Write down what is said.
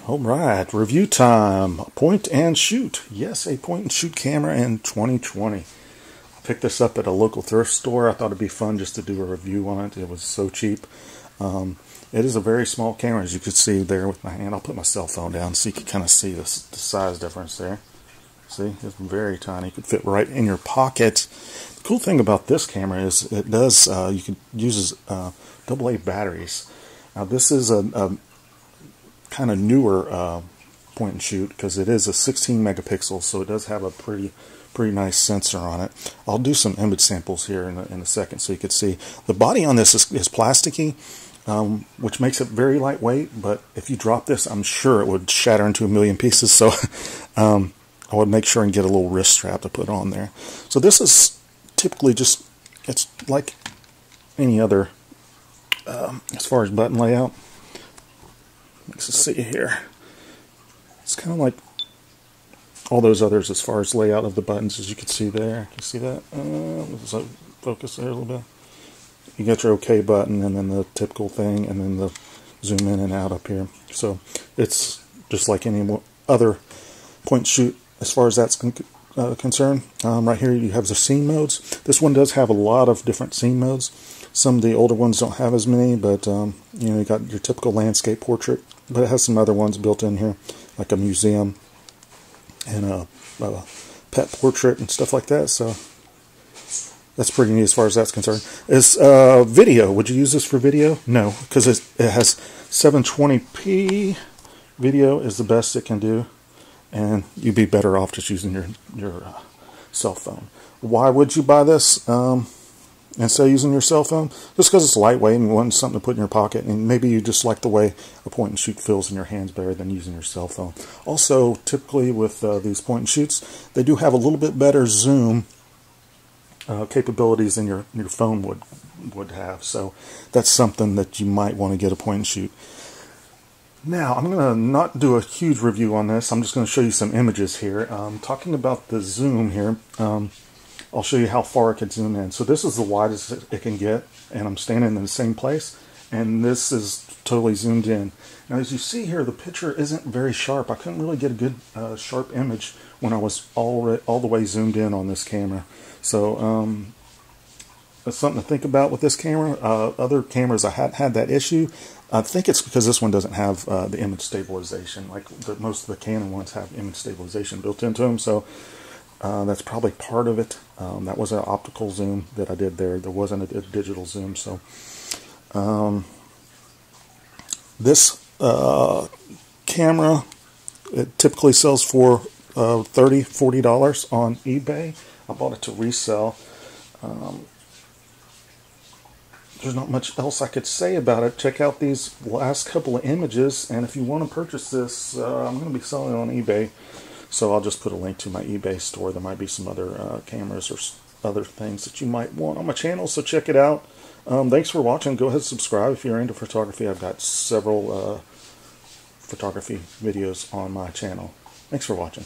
All right, review time. Point and shoot. Yes, a point and shoot camera in 2020. I picked this up at a local thrift store. I thought it'd be fun just to do a review on it. It was so cheap. It is a very small camera, as you can see there with my hand. I'll put my cell phone down so you can kind of see the size difference there. See, it's very tiny. It could fit right in your pocket. The cool thing about this camera is it does, you can use AA batteries. Now this is a kind of newer point and shoot because it is a 16 megapixels, so it does have a pretty nice sensor on it. I'll do some image samples here in a second so you can see. The body on this is plasticky, which makes it very lightweight, but if you drop this, I'm sure it would shatter into a million pieces, so I would make sure and get a little wrist strap to put on there. So this is typically just, it's like any other, as far as button layout. Let's see here. It's kind of like all those others as far as layout of the buttons, as you can see there. Can you see that? Let's focus there a little bit. You got your OK button, and then the typical thing, and then the zoom in and out up here. So it's just like any other point shoot as far as that's concerned. Right here you have the scene modes. This one does have a lot of different scene modes. Some of the older ones don't have as many, but you know, you got your typical landscape portrait, but it has some other ones built in here, like a museum and a pet portrait and stuff like that. So that's pretty neat as far as that's concerned. Is video? Would you use this for video? No, because it has 720p. Video is the best it can do, and you'd be better off just using your cell phone. Why would you buy this instead of using your cell phone? Just because it's lightweight and you want something to put in your pocket, and maybe you just like the way a point and shoot feels in your hands better than using your cell phone. Also, typically with these point and shoots, they do have a little bit better zoom capabilities than your phone would have. So that's something that you might want to get a point and shoot. Now, I'm going to not do a huge review on this. I'm just going to show you some images here. Talking about the zoom here, I'll show you how far it can zoom in. So this is the widest it can get, and I'm standing in the same place, and this is totally zoomed in. Now, as you see here, the picture isn't very sharp. I couldn't really get a good sharp image when I was all the way zoomed in on this camera. So that's something to think about with this camera. Other cameras I had that issue. I think it's because this one doesn't have the image stabilization. Like most of the Canon ones have image stabilization built into them, so that's probably part of it. That was an optical zoom that I did there. There wasn't a digital zoom. So this camera, it typically sells for $30–40 on eBay. I bought it to resell. There's not much else I could say about it. Check out these last couple of images, and if you want to purchase this, I'm going to be selling it on eBay, so I'll just put a link to my eBay store. There might be some other cameras or other things that you might want on my channel, so check it out. Thanks for watching. Go ahead and subscribe if you're into photography. I've got several photography videos on my channel. Thanks for watching.